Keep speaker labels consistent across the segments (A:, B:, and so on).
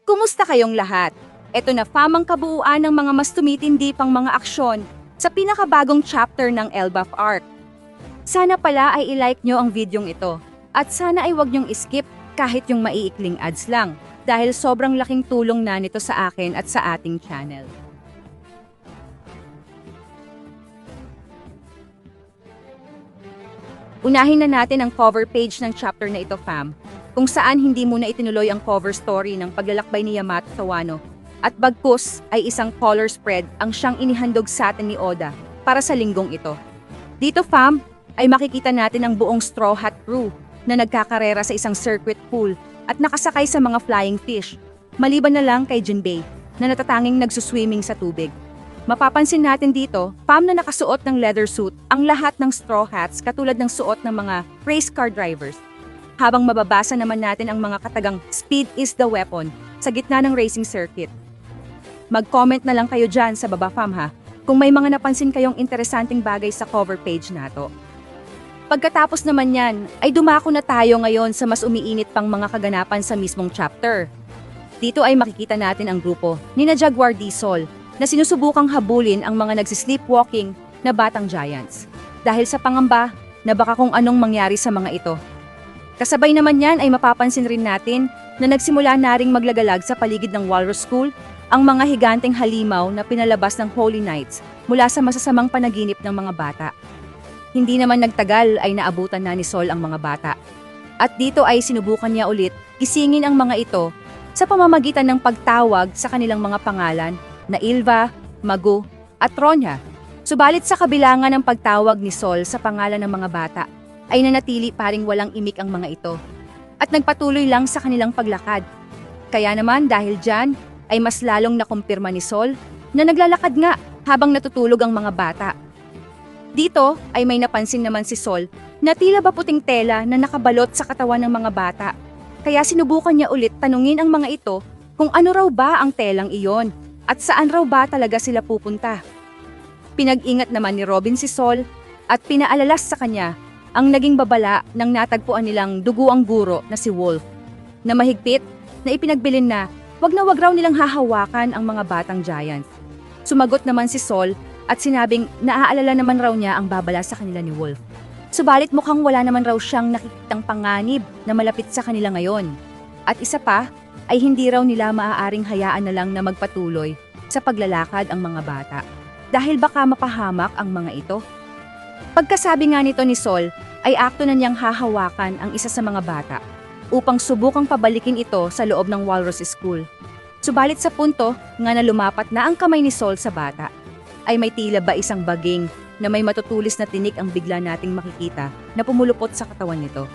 A: Kumusta kayong lahat? Ito na famang kabuuan ng mga mas tumitindi pang mga aksyon sa pinakabagong chapter ng Elbaf Arc. Sana pala ay i-like nyo ang videong ito at sana ay wag nyong skip kahit yung maiikling ads lang dahil sobrang laking tulong na nito sa akin at sa ating channel. Unahin na natin ang cover page ng chapter na ito, fam, kung saan hindi muna itinuloy ang cover story ng paglalakbay ni Yamato sa Wano at bagkus ay isang color spread ang siyang inihandog sa atin ni Oda para sa linggong ito. Dito, fam, ay makikita natin ang buong Straw Hat crew na nagkakarera sa isang circuit pool at nakasakay sa mga flying fish, maliban na lang kay Jinbei na natatanging nagsuswimming sa tubig. Mapapansin natin dito, fam, na nakasuot ng leather suit ang lahat ng straw hats katulad ng suot ng mga race car drivers. Habang mababasa naman natin ang mga katagang "Speed is the weapon" sa gitna ng racing circuit. Mag-comment na lang kayo dyan sa baba, fam, ha, kung may mga napansin kayong interesanting bagay sa cover page nato. Pagkatapos naman yan, ay dumako na tayo ngayon sa mas umiinit pang mga kaganapan sa mismong chapter. Dito ay makikita natin ang grupo ni na Jaguar D. Sol na sinusubukang habulin ang mga nagsisleepwalking na batang giants dahil sa pangamba na baka kung anong mangyari sa mga ito. Kasabay naman yan ay mapapansin rin natin na nagsimula na ring maglagalag sa paligid ng Walrus School ang mga higanteng halimaw na pinalabas ng Holy Knights mula sa masasamang panaginip ng mga bata. Hindi naman nagtagal ay naabutan na ni Sol ang mga bata. At dito ay sinubukan niya ulit gisingin ang mga ito sa pamamagitan ng pagtawag sa kanilang mga pangalan na Ilva, Magu, at Ronya. Subalit sa kabilangan ng pagtawag ni Sol sa pangalan ng mga bata, ay nanatili paring walang imik ang mga ito at nagpatuloy lang sa kanilang paglakad. Kaya naman dahil dyan, ay mas lalong nakumpirma ni Sol na naglalakad nga habang natutulog ang mga bata. Dito ay may napansin naman si Sol na tila ba puting tela na nakabalot sa katawan ng mga bata. Kaya sinubukan niya ulit tanungin ang mga ito kung ano raw ba ang telang iyon at saan raw ba talaga sila pupunta. Pinag-ingat naman ni Robin si Sol at pinaalalas sa kanya ang naging babala ng natagpuan nilang duguang guro na si Wolf, na mahigpit na ipinagbilin na wag raw nilang hahawakan ang mga batang giants. Sumagot naman si Sol at sinabing naaalala naman raw niya ang babala sa kanila ni Wolf. Subalit mukhang wala naman raw siyang nakikitang panganib na malapit sa kanila ngayon. At isa pa, ay hindi raw nila maaaring hayaan na lang na magpatuloy sa paglalakad ang mga bata dahil baka mapahamak ang mga ito. Pagkasabi nga nito ni Sol, ay akto na niyang hahawakan ang isa sa mga bata upang subukang pabalikin ito sa loob ng Walrus School. Subalit sa punto nga na lumapat na ang kamay ni Sol sa bata, ay may tila ba isang baging na may matutulis na tinik ang bigla nating makikita na pumulupot sa katawan nito.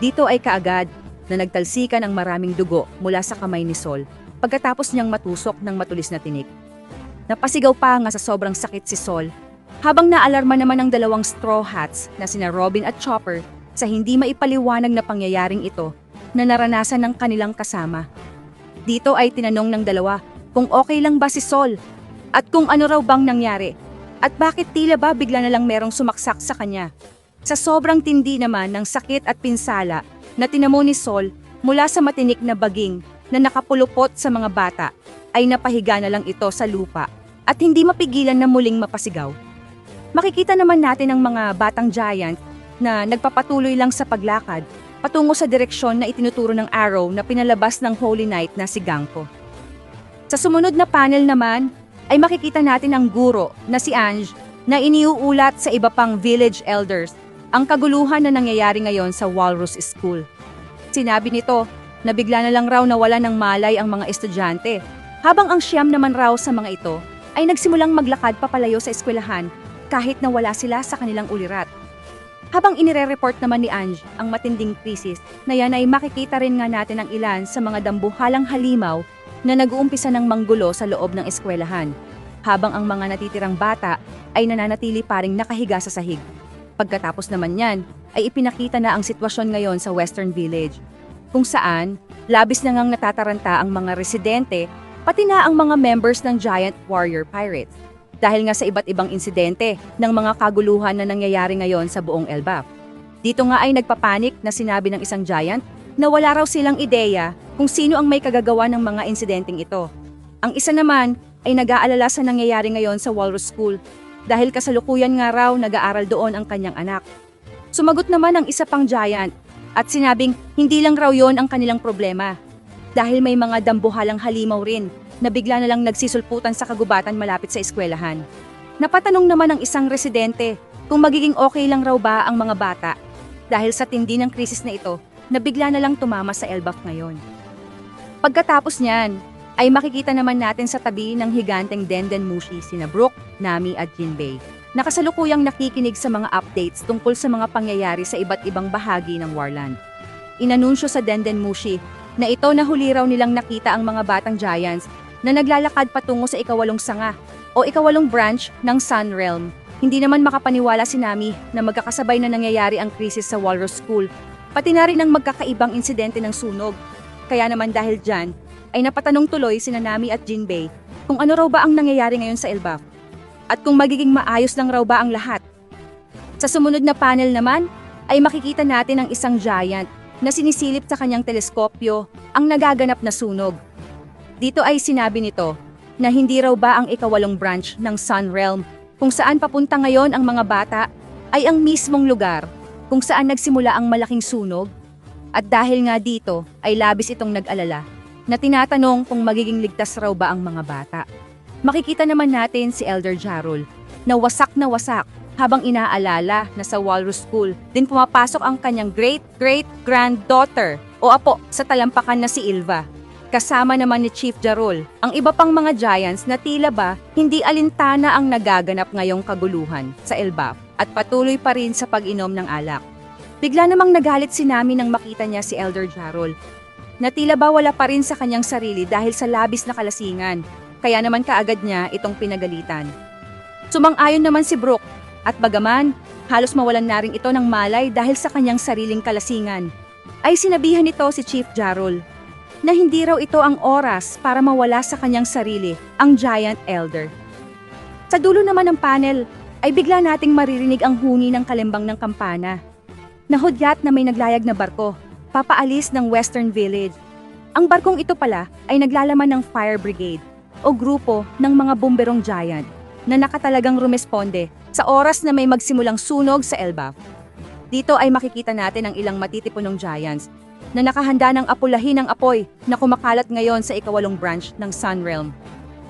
A: Dito ay kaagad na nagtalsikan ang maraming dugo mula sa kamay ni Sol pagkatapos niyang matusok ng matulis na tinik. Napasigaw pa nga sa sobrang sakit si Sol habang naalarma naman ang dalawang straw hats na sina Robin at Chopper sa hindi maipaliwanag na pangyayaring ito na naranasan ng kanilang kasama. Dito ay tinanong ng dalawa kung okay lang ba si Sol at kung ano raw bang nangyari at bakit tila ba bigla na lang merong sumaksak sa kanya. Sa sobrang tindi naman ng sakit at pinsala na tinamo ni Sol mula sa matinik na baging na nakapulupot sa mga bata, ay napahiga na lang ito sa lupa at hindi mapigilan na muling mapasigaw. Makikita naman natin ang mga batang giant na nagpapatuloy lang sa paglakad patungo sa direksyon na itinuturo ng arrow na pinalabas ng Holy Knight na si Ganko. Sa sumunod na panel naman, ay makikita natin ang guro na si Ange na iniuulat sa iba pang village elders ang kaguluhan na nangyayari ngayon sa Walrus School. Sinabi nito na bigla na lang raw nawala ng malay ang mga estudyante, habang ang siyam naman raw sa mga ito ay nagsimulang maglakad papalayo sa eskwelahan kahit na wala sila sa kanilang ulirat. Habang inire-report naman ni Ange ang matinding krisis na yan, ay makikita rin nga natin ang ilan sa mga dambuhalang halimaw na nag-uumpisa ng manggulo sa loob ng eskwelahan, habang ang mga natitirang bata ay nananatili paring nakahiga sa sahig. Pagkatapos naman yan, ay ipinakita na ang sitwasyon ngayon sa Western Village, kung saan labis na ngang natataranta ang mga residente, pati na ang mga members ng Giant Warrior Pirates. Dahil nga sa iba't ibang insidente ng mga kaguluhan na nangyayari ngayon sa buong Elbaf. Dito nga ay nagpapanik na sinabi ng isang giant na wala raw silang ideya kung sino ang may kagagawa ng mga insidenteng ito. Ang isa naman ay nag-aalala sa nangyayari ngayon sa Walrus School dahil kasalukuyan nga raw nag-aaral doon ang kanyang anak. Sumagot naman ang isa pang giant at sinabing hindi lang raw yon ang kanilang problema dahil may mga dambuhalang halimaw rin na bigla na lang nagsisulputan sa kagubatan malapit sa eskwelahan. Napatanong naman ang isang residente kung magiging okay lang raw ba ang mga bata dahil sa tindi ng krisis na ito na bigla na lang tumama sa LBAF ngayon. Pagkatapos niyan, ay makikita naman natin sa tabi ng higanteng Dendenmushi sina Brook, Nami at Jinbei na kasalukuyang nakikinig sa mga updates tungkol sa mga pangyayari sa iba't ibang bahagi ng Warland. Inanunsyo sa Dendenmushi na ito na huli raw nilang nakita ang mga batang giants na naglalakad patungo sa ikawalong sanga o ikawalong branch ng Sun Realm. Hindi naman makapaniwala si Nami na magkakasabay na nangyayari ang krisis sa Walrus School, pati na rin ang magkakaibang insidente ng sunog. Kaya naman dahil dyan, ay napatanong tuloy sina Nami at Jinbei kung ano raw ba ang nangyayari ngayon sa LBAF at kung magiging maayos lang raw ba ang lahat. Sa sumunod na panel naman, ay makikita natin ang isang giant na sinisilip sa kanyang teleskopyo ang nagaganap na sunog. Dito ay sinabi nito na hindi raw ba ang ikawalong branch ng Sun Realm kung saan papunta ngayon ang mga bata ay ang mismong lugar kung saan nagsimula ang malaking sunog. At dahil nga dito ay labis itong nag-alala na tinatanong kung magiging ligtas raw ba ang mga bata. Makikita naman natin si Elder Jarol na wasak habang inaalala na sa Walrus School din pumapasok ang kanyang great-great-granddaughter o apo sa talampakan na si Ilva. Kasama naman ni Chief Jarol ang iba pang mga giants na tila ba hindi alintana ang nagaganap ngayong kaguluhan sa LBAF at patuloy pa rin sa pag-inom ng alak. Bigla namang nagalit si Nami nang makita niya si Elder Jarol na tila ba wala pa rin sa kanyang sarili dahil sa labis na kalasingan, kaya naman kaagad niya itong pinagalitan. Sumang-ayon naman si Brook at bagaman halos mawalan na rin ito ng malay dahil sa kanyang sariling kalasingan, ay sinabihan nito si Chief Jarol na hindi raw ito ang oras para mawala sa kanyang sarili ang Giant Elder. Sa dulo naman ng panel ay bigla nating maririnig ang huni ng kalimbang ng kampana. Nahudyat na may naglayag na barko papaalis ng Western Village. Ang barkong ito pala ay naglalaman ng Fire Brigade o grupo ng mga bomberong giant na nakatalagang rumesponde sa oras na may magsimulang sunog sa LBAF. Dito ay makikita natin ang ilang matitipunong giants na nakahanda ng apulahin ng apoy na kumakalat ngayon sa ikawalong branch ng Sun Realm.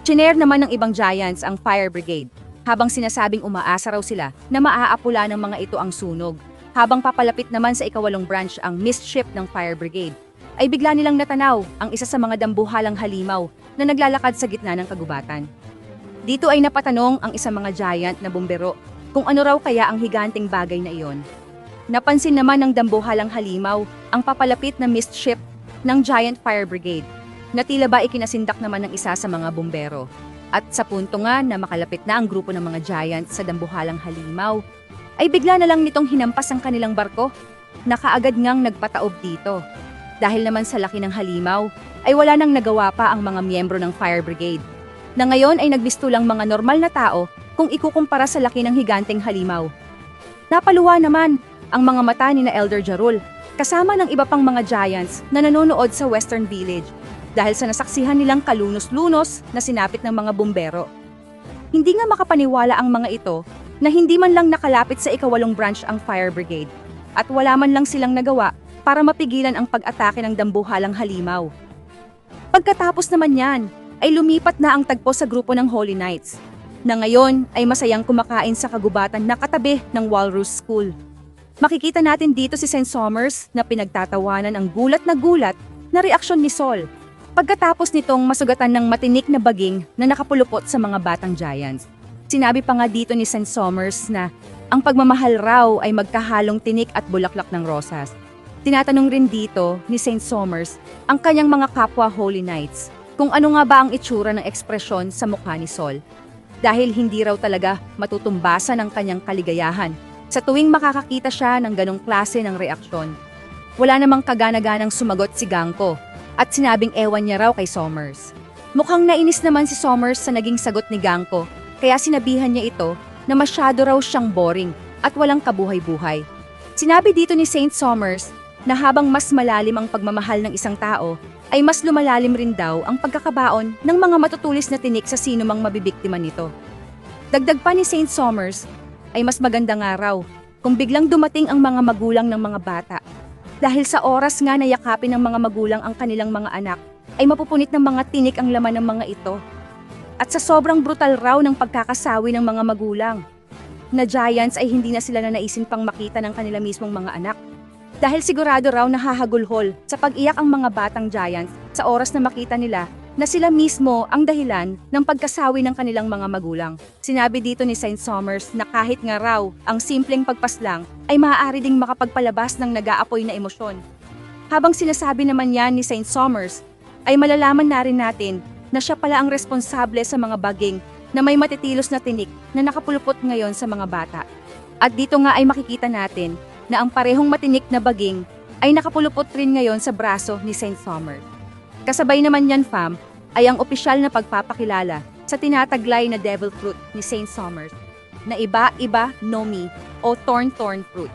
A: Chiner naman ng ibang giants ang Fire Brigade habang sinasabing umaasa raw sila na maaapula ng mga ito ang sunog. Habang papalapit naman sa ikawalong branch ang mist ship ng Fire Brigade, ay bigla nilang natanaw ang isa sa mga dambuhalang halimaw na naglalakad sa gitna ng kagubatan. Dito ay napatanong ang isang mga giant na bumbero kung ano raw kaya ang higanting bagay na iyon. Napansin naman ng dambuhalang halimaw ang papalapit na mist ship ng Giant Fire Brigade na tila ba ikinasindak naman ng isa sa mga bumbero. At sa punto nga na makalapit na ang grupo ng mga giant sa dambuhalang halimaw, ay bigla na lang nitong hinampas ang kanilang barko na kaagad ngang nagpataob dito. Dahil naman sa laki ng halimaw, ay wala nang nagawa pa ang mga miyembro ng Fire Brigade, na ngayon ay nagbistulang mga normal na tao kung ikukumpara sa laki ng higanteng halimaw. Napaluwa naman ang mga mata ni na Elder Jarol, kasama ng iba pang mga giants na nanonood sa Western Village dahil sa nasaksihan nilang kalunos-lunos na sinapit ng mga bumbero. Hindi nga makapaniwala ang mga ito na hindi man lang nakalapit sa ikawalong branch ang Fire Brigade at wala man lang silang nagawa para mapigilan ang pag-atake ng dambuhalang halimaw. Pagkatapos naman yan, ay lumipat na ang tagpo sa grupo ng Holy Knights, na ngayon ay masayang kumakain sa kagubatan na katabi ng Walrus School. Makikita natin dito si St. Somers na pinagtatawanan ang gulat na reaksyon ni Sol pagkatapos nitong masugatan ng matinik na baging na nakapulupot sa mga batang giants. Sinabi pa nga dito ni St. Somers na ang pagmamahal raw ay magkahalong tinik at bulaklak ng rosas. Tinatanong rin dito ni St. Somers ang kanyang mga kapwa Holy Knights kung ano nga ba ang itsura ng ekspresyon sa mukha ni Sol. Dahil hindi raw talaga matutumbasan ang kanyang kaligayahan sa tuwing makakakita siya ng ganong klase ng reaksyon. Wala namang kagana-ganang sumagot si Ganko at sinabing ewan niya raw kay Somers. Mukhang nainis naman si Somers sa naging sagot ni Ganko. Kaya sinabihan niya ito na masyado raw siyang boring at walang kabuhay-buhay. Sinabi dito ni St. Somers na habang mas malalim ang pagmamahal ng isang tao, ay mas lumalalim rin daw ang pagkakabaon ng mga matutulis na tinik sa sino mang mabibiktima nito. Dagdag pa ni Saint Somers, ay mas maganda nga raw kung biglang dumating ang mga magulang ng mga bata. Dahil sa oras nga na yakapin ng mga magulang ang kanilang mga anak, ay mapupunit ng mga tinik ang laman ng mga ito. At sa sobrang brutal raw ng pagkakasawi ng mga magulang, na giants ay hindi na sila nanaisin pang makita ng kanila mismong mga anak. Dahil sigurado raw nahahagulhol sa pag-iyak ang mga batang giants sa oras na makita nila na sila mismo ang dahilan ng pagkasawi ng kanilang mga magulang. Sinabi dito ni Saint Somers na kahit nga raw ang simpleng pagpaslang ay maaari ding makapagpalabas ng nag-aapoy na emosyon. Habang sinasabi naman yan ni Saint Somers, ay malalaman na rin natin na siya pala ang responsable sa mga baging na may matitilos na tinik na nakapulupot ngayon sa mga bata. At dito nga ay makikita natin na ang parehong matinik na baging ay nakapulupot rin ngayon sa braso ni Saint Somers. Kasabay naman yan, fam, ay ang opisyal na pagpapakilala sa tinataglay na devil fruit ni Saint Somers na iba-iba nomi o thorn fruit.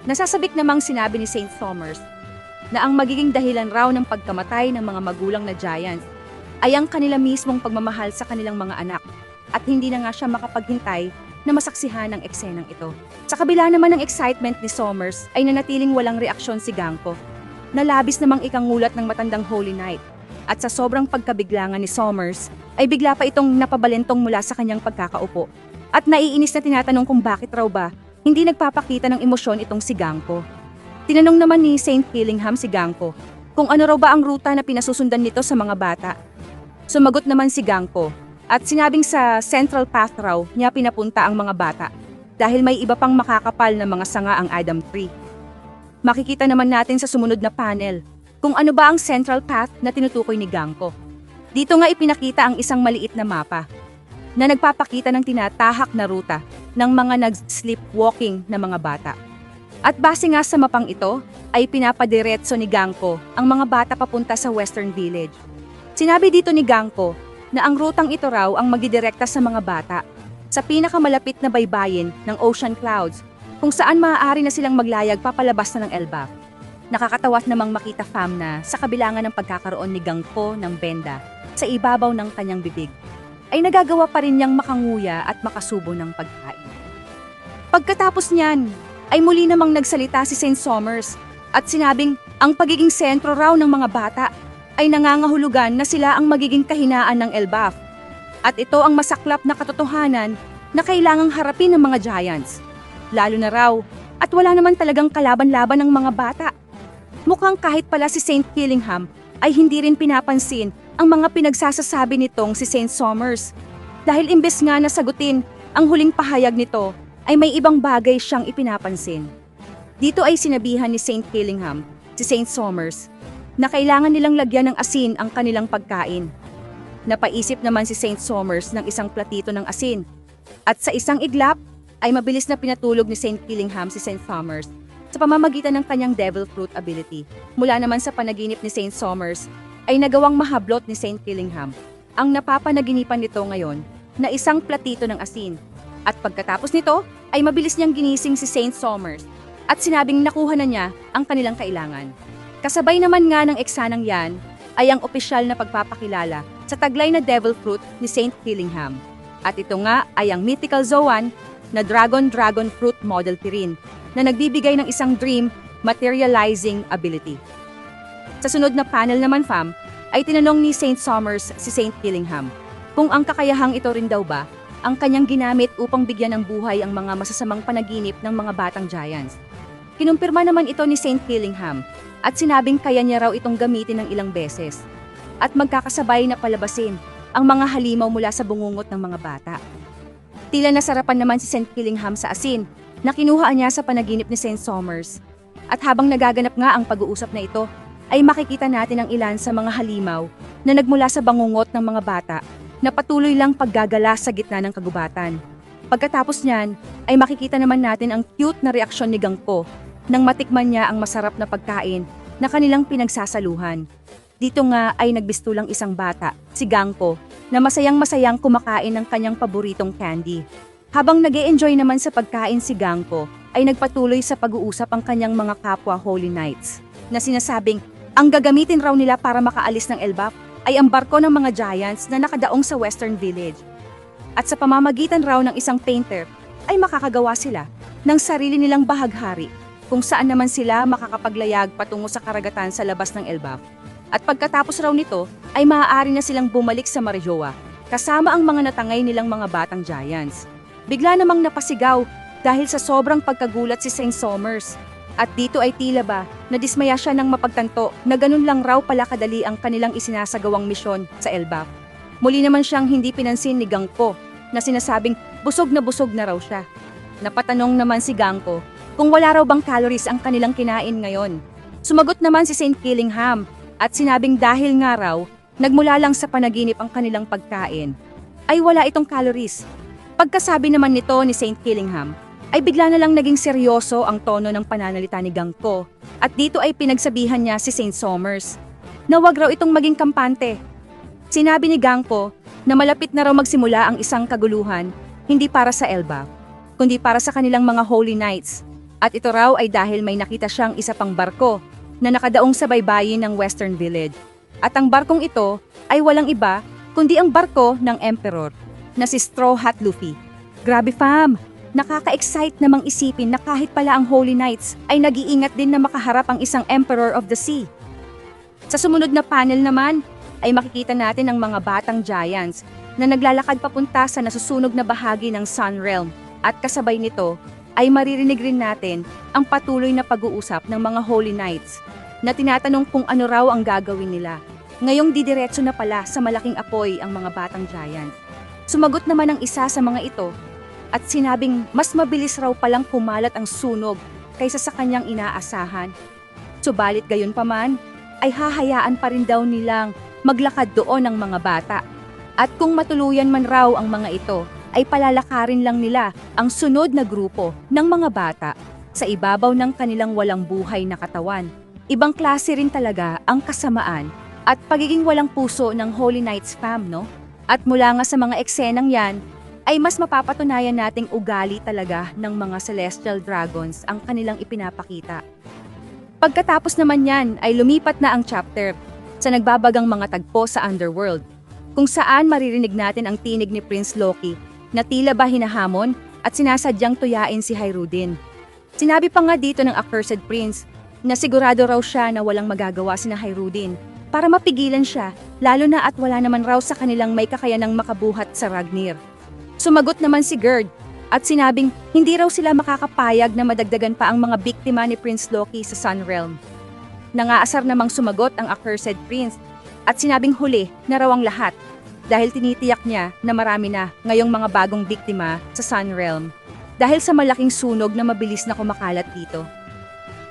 A: Nasasabik namang sinabi ni Saint Somers na ang magiging dahilan raw ng pagkamatay ng mga magulang na giants ay ang kanila mismong pagmamahal sa kanilang mga anak at hindi na nga siya makapaghintay na masaksihan ang eksenang ito. Sa kabila naman ng excitement ni Somers ay nanatiling walang reaksyon si Gangpo. Nalabis namang ikangulat ng matandang Holy Knight at sa sobrang pagkabiglangan ni Somers ay bigla pa itong napabalentong mula sa kanyang pagkakaupo at naiinis na tinatanong kung bakit raw ba hindi nagpapakita ng emosyon itong si Gangpo. Tinanong naman ni Saint Killingham si Gangpo kung ano raw ba ang ruta na pinasusundan nito sa mga bata. Sumagot naman si Gangpo at sinabing sa Central Path raw niya pinapunta ang mga bata dahil may iba pang makakapal na mga sanga ang Adam Tree. Makikita naman natin sa sumunod na panel kung ano ba ang Central Path na tinutukoy ni Gangpo. Dito nga ipinakita ang isang maliit na mapa na nagpapakita ng tinatahak na ruta ng mga nag-sleepwalking na mga bata. At base nga sa mapang ito ay pinapadiretso ni Gangpo ang mga bata papunta sa Western Village. Sinabi dito ni Gangpo na ang rutang ito raw ang magdidirekta sa mga bata sa pinakamalapit na baybayin ng Ocean Clouds kung saan maaari na silang maglayag papalabas na ng Elbaf. Nakakatawas namang makita, fam, na sa kabilangan ng pagkakaroon ni Gangpo ng benda sa ibabaw ng kanyang bibig ay nagagawa pa rin niyang makanguya at makasubo ng pagkain. Pagkatapos niyan ay muli namang nagsalita si Saint Somers at sinabing ang pagiging sentro raw ng mga bata ay nangangahulugan na sila ang magiging kahinaan ng Elbaf. At ito ang masaklap na katotohanan na kailangang harapin ng mga giants. Lalo na raw at wala naman talagang kalaban-laban ng mga bata. Mukhang kahit pala si Saint Killingham ay hindi rin pinapansin ang mga pinagsasasabi nitong si Saint Somers. Dahil imbes nga na sagutin ang huling pahayag nito ay may ibang bagay siyang ipinapansin. Dito ay sinabihan ni Saint Killingham, si Saint Somers, na kailangan nilang lagyan ng asin ang kanilang pagkain. Napaisip naman si Saint Somers ng isang platito ng asin. At sa isang iglap, ay mabilis na pinatulog ni Saint Killingham si Saint Somers sa pamamagitan ng kanyang devil fruit ability. Mula naman sa panaginip ni Saint Somers, ay nagawang mahablot ni Saint Killingham ang napapanaginipan nito ngayon na isang platito ng asin. At pagkatapos nito, ay mabilis niyang ginising si Saint Somers at sinabing nakuha na niya ang kanilang kailangan. Kasabay naman nga ng eksanang yan ay ang opisyal na pagpapakilala sa taglay na devil fruit ni Saint Killingham. At ito nga ay ang mythical Zoan na Dragon Fruit Model Tirin na nagbibigay ng isang dream materializing ability. Sa sunod na panel naman, fam, ay tinanong ni Saint Somers si Saint Killingham kung ang kakayahang ito rin daw ba ang kanyang ginamit upang bigyan ng buhay ang mga masasamang panaginip ng mga batang giants. Kinumpirma naman ito ni Saint Killingham at sinabing kaya niya raw itong gamitin ng ilang beses at magkakasabay na palabasin ang mga halimaw mula sa bungungot ng mga bata. Tila nasarapan naman si Saint Killingham sa asin na kinuha niya sa panaginip ni Saint Somers. At habang nagaganap nga ang pag-uusap na ito, ay makikita natin ang ilan sa mga halimaw na nagmula sa bangungot ng mga bata na patuloy lang paggagala sa gitna ng kagubatan. Pagkatapos niyan, ay makikita naman natin ang cute na reaksyon ni Gangpo nang matikman niya ang masarap na pagkain na kanilang pinagsasaluhan. Dito nga ay nagbistulang isang bata, si Gangpo, na masayang-masayang kumakain ng kanyang paboritong candy. Habang nag-e-enjoy naman sa pagkain si Gangpo, ay nagpatuloy sa pag-uusap ang kanyang mga kapwa Holy Knights na sinasabing ang gagamitin raw nila para makaalis ng Elbaf ay ang barko ng mga Giants na nakadaong sa Western Village. At sa pamamagitan raw ng isang painter ay makakagawa sila ng sarili nilang bahaghari kung saan naman sila makakapaglayag patungo sa karagatan sa labas ng Elbaf. At pagkatapos raw nito ay maaari na silang bumalik sa Marjoa kasama ang mga natangay nilang mga batang Giants. Bigla namang napasigaw dahil sa sobrang pagkagulat si Saint Somers. At dito ay tila ba nadismaya siya nang mapagtanto na ganun lang raw pala kadali ang kanilang isinasagawang misyon sa Elbaf. Muli naman siyang hindi pinansin ni Gangpo na sinasabing busog na raw siya. Napatanong naman si Gangpo kung wala raw bang calories ang kanilang kinain ngayon. Sumagot naman si Saint Killingham at sinabing dahil nga raw nagmula lang sa panaginip ang kanilang pagkain ay wala itong calories. Pagkasabi naman nito ni Saint Killingham ay bigla na lang naging seryoso ang tono ng pananalita ni Gangpo at dito ay pinagsabihan niya si Saint Somers na wag raw itong maging kampante. Sinabi ni Gangpo na malapit na raw magsimula ang isang kaguluhan hindi para sa Elbaf, kundi para sa kanilang mga Holy Knights. At ito raw ay dahil may nakita siyang isa pang barko na nakadaong sa baybayin ng Western Village. At ang barkong ito ay walang iba kundi ang barko ng Emperor na si Straw Hat Luffy. Grabe fam! Nakaka-excite namang isipin na kahit pala ang Holy Knights ay nag-iingat din na makaharap ang isang Emperor of the Sea. Sa sumunod na panel naman ay makikita natin ang mga batang Giants na naglalakad papunta sa nasusunog na bahagi ng Sun Realm at kasabay nito ay maririnig rin natin ang patuloy na pag-uusap ng mga Holy Knights na tinatanong kung ano raw ang gagawin nila. Ngayong didiretso na pala sa malaking apoy ang mga batang Giants. Sumagot naman ang isa sa mga ito at sinabing mas mabilis raw palang kumalat ang sunog kaysa sa kanyang inaasahan. Subalit gayon pa man, ay hahayaan pa rin daw nilang maglakad doon ang mga bata. At kung matuluyan man raw ang mga ito, ay palalakarin lang nila ang sunod na grupo ng mga bata sa ibabaw ng kanilang walang buhay na katawan. Ibang klase rin talaga ang kasamaan at pagiging walang puso ng Holy Knights fam, no? At mula nga sa mga eksenang yan, ay mas mapapatunayan nating ugali talaga ng mga Celestial Dragons ang kanilang ipinapakita. Pagkatapos naman yan ay lumipat na ang chapter sa nagbabagang mga tagpo sa Underworld, kung saan maririnig natin ang tinig ni Prince Loki na tila ba hinahamon at sinasadyang tuyain si Hyrule. Sinabi pa nga dito ng Accursed Prince na sigurado raw siya na walang magagawa si Hyrule para mapigilan siya, lalo na at wala naman raw sa kanilang may kakayanang makabuhat sa Ragnir. Sumagot naman si Gerd at sinabing hindi raw sila makakapayag na madagdagan pa ang mga biktima ni Prince Loki sa Sun Realm. Nangaasar namang sumagot ang Accursed Prince at sinabing huli na raw ang lahat dahil tinitiyak niya na marami na ngayong mga bagong biktima sa Sun Realm dahil sa malaking sunog na mabilis na kumakalat dito.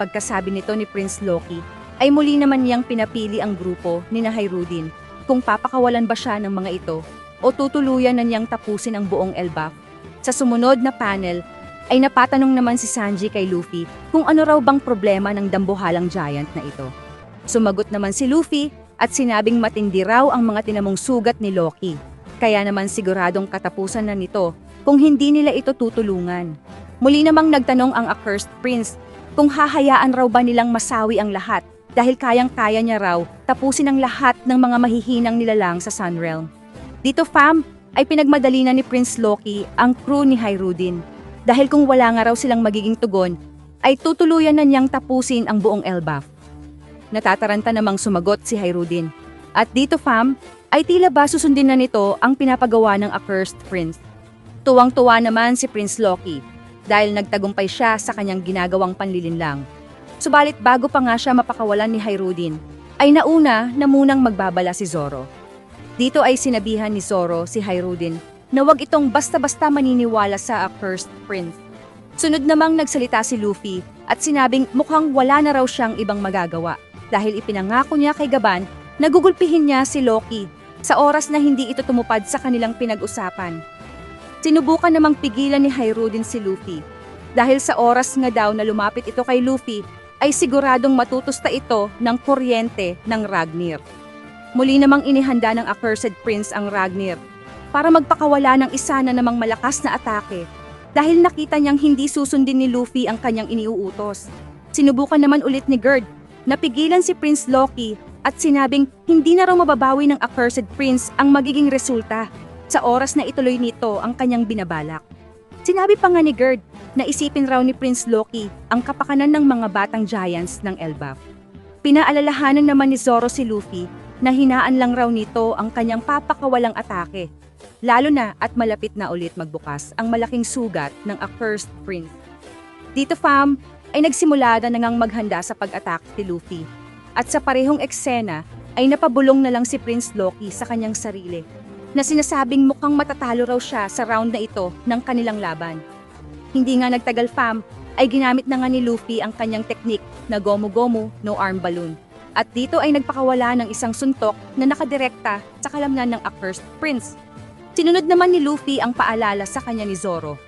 A: Pagkasabi nito ni Prince Loki ay muli naman niyang pinapili ang grupo ni Hyrule kung papakawalan ba siya ng mga ito o tutuluyan na niyang tapusin ang buong Elbaf. Sa sumunod na panel, ay napatanong naman si Sanji kay Luffy kung ano raw bang problema ng dambuhalang giant na ito. Sumagot naman si Luffy at sinabing matindi raw ang mga tinamong sugat ni Loki. Kaya naman siguradong katapusan na nito kung hindi nila ito tutulungan. Muli namang nagtanong ang Accursed Prince kung hahayaan raw ba nilang masawi ang lahat dahil kayang-kaya niya raw tapusin ang lahat ng mga mahihinang nilalang sa Sun Realm. Dito fam, ay pinagmadali na ni Prince Loki ang crew ni Hyrule dahil kung wala nga raw silang magiging tugon, ay tutuluyan na niyang tapusin ang buong Elbaf. Natataranta namang sumagot si Hyrule. At dito fam, ay tila ba susundin na nito ang pinapagawa ng Accursed Prince. Tuwang-tuwa naman si Prince Loki dahil nagtagumpay siya sa kanyang ginagawang panlilinlang. Subalit bago pa nga siya mapakawalan ni Hyrule, ay nauna na munang magbabala si Zoro. Dito ay sinabihan ni Zoro si Hyrule na wag itong basta-basta maniniwala sa Accursed Prince. Sunod namang nagsalita si Luffy at sinabing mukhang wala na raw siyang ibang magagawa dahil ipinangako niya kay Gaban na gugulpihin niya si Loki sa oras na hindi ito tumupad sa kanilang pinag-usapan. Sinubukan namang pigilan ni Hyrule si Luffy dahil sa oras nga daw na lumapit ito kay Luffy ay siguradong matutusta ito ng kuryente ng Ragnir. Muli namang inihanda ng Accursed Prince ang Ragnir para magpakawala ng isa na namang malakas na atake dahil nakita niyang hindi susundin ni Luffy ang kanyang iniuutos. Sinubukan naman ulit ni Gerd na pigilan si Prince Loki at sinabing hindi na raw mababawi ng Accursed Prince ang magiging resulta sa oras na ituloy nito ang kanyang binabalak. Sinabi pa nga ni Gerd na isipin raw ni Prince Loki ang kapakanan ng mga batang giants ng Elbaf. Pinaalalahanan naman ni Zoro si Luffy na hinaan lang raw nito ang kanyang papakawalang atake, lalo na at malapit na ulit magbukas ang malaking sugat ng Accursed Prince. Dito fam, ay nagsimula na ngang maghanda sa pag-attack si Luffy. At sa parehong eksena ay napabulong na lang si Prince Loki sa kanyang sarili na sinasabing mukhang matatalo raw siya sa round na ito ng kanilang laban. Hindi nga nagtagal fam, ay ginamit na nga ni Luffy ang kanyang teknik na Gomu Gomu no Arm Balloon. At dito ay nagpakawala ng isang suntok na nakadirekta sa kalamnan ng Accursed Prince. Sinunod naman ni Luffy ang paalala sa kanya ni Zoro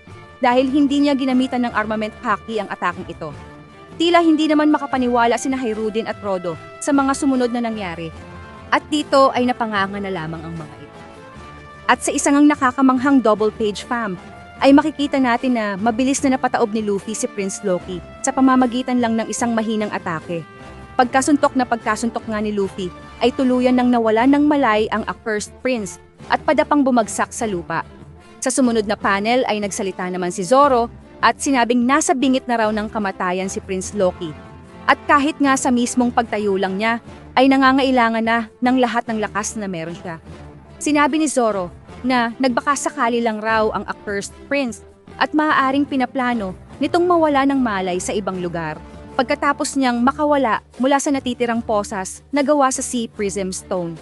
A: dahil hindi niya ginamitan ng armament haki ang ataking ito. Tila hindi naman makapaniwala sina Hirudin at Rodo sa mga sumunod na nangyari. At dito ay napanganga na lamang ang mga ito. At sa isang nakakamanghang double page fam, ay makikita natin na mabilis na napataob ni Luffy si Prince Loki sa pamamagitan lang ng isang mahinang atake. Pagkasuntok nga ni Luffy ay tuluyan nang nawala ng malay ang Accursed Prince at padapang bumagsak sa lupa. Sa sumunod na panel ay nagsalita naman si Zoro at sinabing nasa bingit na raw ng kamatayan si Prince Loki. At kahit nga sa mismong pagtayo lang niya ay nangangailangan na ng lahat ng lakas na meron siya. Sinabi ni Zoro na nagbakasakali lang raw ang Accursed Prince at maaaring pinaplano nitong mawala ng malay sa ibang lugar pagkatapos niyang makawala mula sa natitirang posas na gawa sa Sea Prism Stone.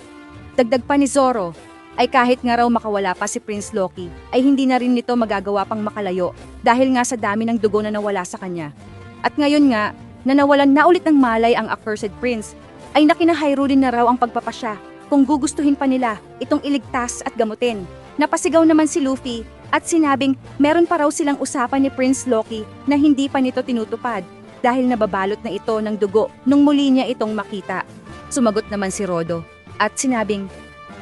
A: Dagdag pa ni Zoro ay kahit nga raw makawala pa si Prince Loki ay hindi na rin nito magagawa pang makalayo dahil nga sa dami ng dugo na nawala sa kanya. At ngayon nga, na nawalan na ulit ng malay ang Accursed Prince, ay nakinahairo din na raw ang pagpapasya kung gugustuhin pa nila itong iligtas at gamutin. Napasigaw naman si Luffy at sinabing meron pa raw silang usapan ni Prince Loki na hindi pa nito tinutupad dahil nababalot na ito ng dugo nung muli niya itong makita. Sumagot naman si Rodo at sinabing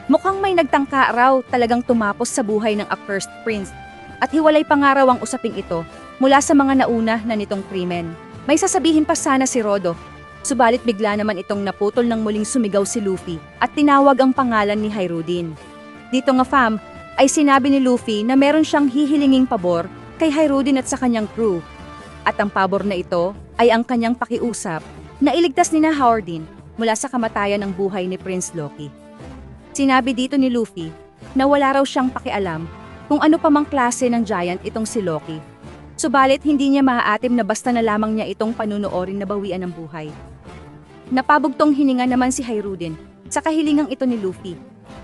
A: mukhang may nagtangka raw talagang tumapos sa buhay ng Accursed Prince at hiwalay pa nga raw ang usaping ito mula sa mga nauna na nitong krimen. May sasabihin pa sana si Rodo, subalit bigla naman itong naputol ng muling sumigaw si Luffy at tinawag ang pangalan ni Hirudin. Dito nga fam, ay sinabi ni Luffy na meron siyang hihilinging pabor kay Hirudin at sa kanyang crew. At ang pabor na ito ay ang kanyang pakiusap na iligtas ni Howardin mula sa kamatayan ng buhay ni Prince Loki. Sinabi dito ni Luffy na wala raw siyang pakialam kung ano pa mang klase ng giant itong si Loki. Subalit hindi niya maaatim na basta na lamang niya itong panunoorin na bawian ng buhay. Napabugtong hininga naman si Hirudin sa kahilingang ito ni Luffy.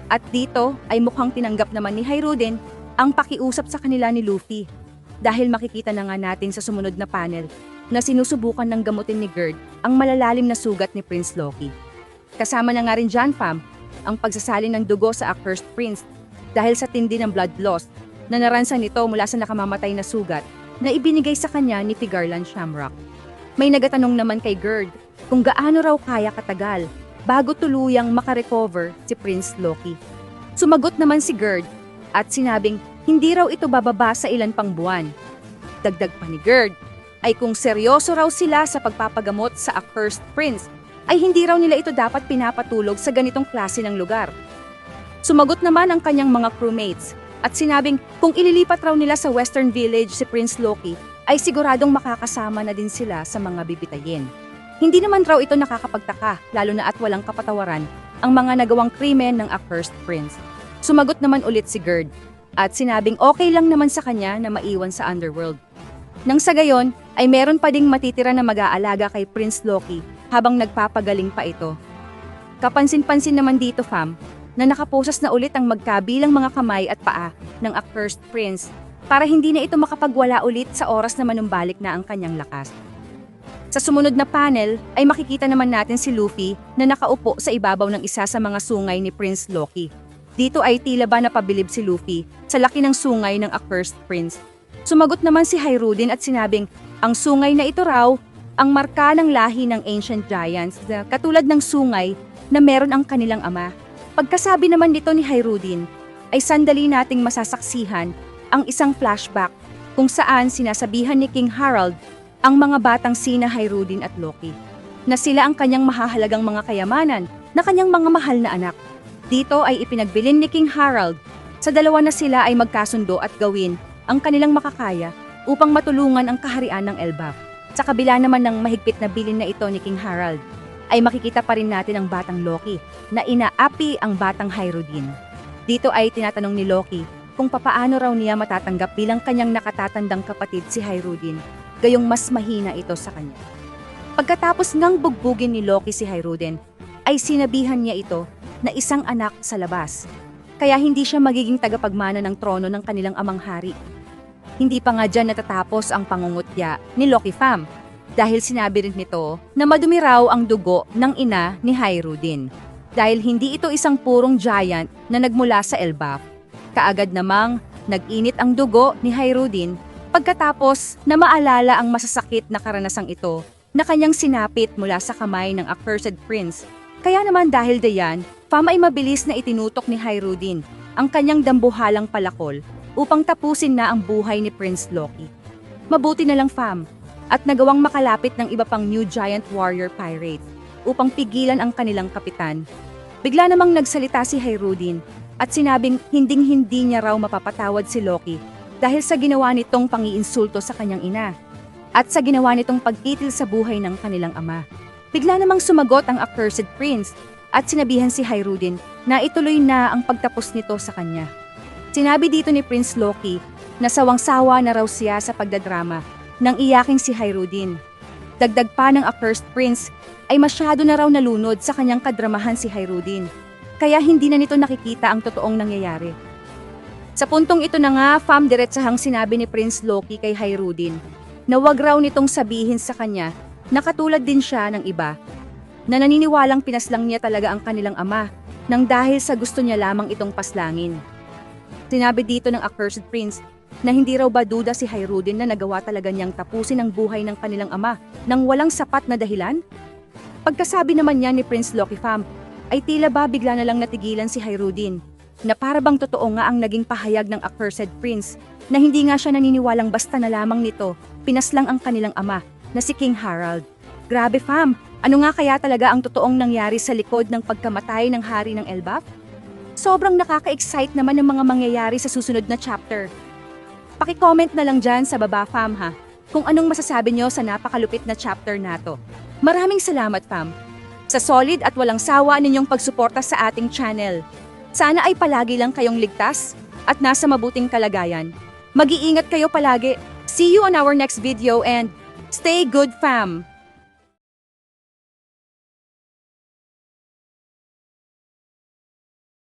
A: At dito ay mukhang tinanggap naman ni Hirudin ang pakiusap sa kanila ni Luffy. Dahil makikita na nga natin sa sumunod na panel na sinusubukan ng gamutin ni Gerd ang malalalim na sugat ni Prince Loki. Kasama na nga rin dyan fam, ang pagsasalin ng dugo sa Accursed Prince dahil sa tindi ng blood loss na naransan nito mula sa nakamamatay na sugat na ibinigay sa kanya ni Figarland Shamrock. May nagatanong naman kay Gerd kung gaano raw kaya katagal bago tuluyang makarecover si Prince Loki. Sumagot naman si Gerd at sinabing hindi raw ito bababa sa ilan pang buwan. Dagdag pa ni Gerd ay kung seryoso raw sila sa pagpapagamot sa Accursed Prince ay hindi raw nila ito dapat pinapatulog sa ganitong klase ng lugar. Sumagot naman ang kanyang mga crewmates at sinabing kung ililipat raw nila sa Western Village si Prince Loki ay siguradong makakasama na din sila sa mga bibitayin. Hindi naman raw ito nakakapagtaka lalo na at walang kapatawaran ang mga nagawang krimen ng Accursed Prince. Sumagot naman ulit si Gerd at sinabing okay lang naman sa kanya na maiwan sa underworld. Nang sa gayon ay meron pa ding matitira na mag-aalaga kay Prince Loki habang nagpapagaling pa ito. Kapansin-pansin naman dito fam na nakaposas na ulit ang magkabilang mga kamay at paa ng Accursed Prince para hindi na ito makapagwala ulit sa oras na manumbalik na ang kanyang lakas. Sa sumunod na panel ay makikita naman natin si Luffy na nakaupo sa ibabaw ng isa sa mga sungay ni Prince Loki. Dito ay tila ba napabilib si Luffy sa laki ng sungay ng Accursed Prince. Sumagot naman si Hirudin at sinabing ang sungay na ito raw ang marka ng lahi ng Ancient Giants na katulad ng sungay na meron ang kanilang ama. Pagkasabi naman nito ni Hirudin ay sandali nating masasaksihan ang isang flashback kung saan sinasabihan ni King Harald ang mga batang sina Hyrudin at Loki na sila ang kanyang mahahalagang mga kayamanan na kanyang mga mahal na anak. Dito ay ipinagbilin ni King Harald sa dalawa na sila ay magkasundo at gawin ang kanilang makakaya upang matulungan ang kaharian ng Elbaf. Sa kabila naman ng mahigpit na bilin na ito ni King Harald, ay makikita pa rin natin ang batang Loki na inaapi ang batang Hyrudin. Dito ay tinatanong ni Loki kung papaano raw niya matatanggap bilang kanyang nakatatandang kapatid si Hyrudin, gayong mas mahina ito sa kanya. Pagkatapos ngang bugbugin ni Loki si Hyrudin, ay sinabihan niya ito na isang anak sa labas, kaya hindi siya magiging tagapagmana ng trono ng kanilang amang hari. Hindi pa nga dyan natatapos ang pangungutya ni Loki Fam, dahil sinabi rin nito na madumi raw ang dugo ng ina ni Hyrudin. Dahil hindi ito isang purong giant na nagmula sa Elbaf. Kaagad namang nag-init ang dugo ni Hyrudin pagkatapos na maalala ang masasakit na karanasang ito na kanyang sinapit mula sa kamay ng accursed prince. Kaya naman dahil diyan, Fam ay mabilis na itinutok ni Hyrudin ang kanyang dambuhalang palakol upang tapusin na ang buhay ni Prince Loki. Mabuti na lang Fam, at nagawang makalapit ng iba pang new giant warrior pirate upang pigilan ang kanilang kapitan. Bigla namang nagsalita si Hyrudin at sinabing hinding-hindi niya raw mapapatawad si Loki dahil sa ginawa nitong pangiinsulto sa kanyang ina at sa ginawa nitong pagkitil sa buhay ng kanilang ama. Bigla namang sumagot ang accursed prince at sinabihan si Hyrudin na ituloy na ang pagtapos nito sa kanya. Sinabi dito ni Prince Loki na sawang-sawa na raw siya sa pagdadrama nang iyaking si Hyrudin. Dagdag pa ng accursed prince ay masyado na raw nalunod sa kanyang kadramahan si Hyrudin, kaya hindi na nito nakikita ang totoong nangyayari. Sa puntong ito na nga, Fam, diretsahang sinabi ni Prince Loki kay Hyrudin na wag raw nitong sabihin sa kanya na katulad din siya ng iba, na naniniwalang pinaslang niya talaga ang kanilang ama nang dahil sa gusto niya lamang itong paslangin. Sinabi dito ng accursed prince na hindi raw baduda si Hyrudin na nagawa talaga niyang tapusin ang buhay ng kanilang ama nang walang sapat na dahilan. Pagkasabi naman niya ni Prince Loki Fam, ay tila ba bigla na lang natigilan si Hyrudin, na para bang totoo nga ang naging pahayag ng accursed prince na hindi nga siya naniniwalang basta na lamang nito pinaslang ang kanilang ama na si King Harald. Grabe Fam, ano nga kaya talaga ang totoong nangyari sa likod ng pagkamatay ng hari ng Elbaf? Sobrang nakaka-excite naman ang mga mangyayari sa susunod na chapter. Paki-comment na lang dyan sa baba Fam ha, kung anong masasabi nyo sa napakalupit na chapter na to. Maraming salamat Fam, sa solid at walang sawa ninyong pagsuporta sa ating channel. Sana ay palagi lang kayong ligtas at nasa mabuting kalagayan. Mag-iingat kayo palagi. See you on our next video and stay good Fam!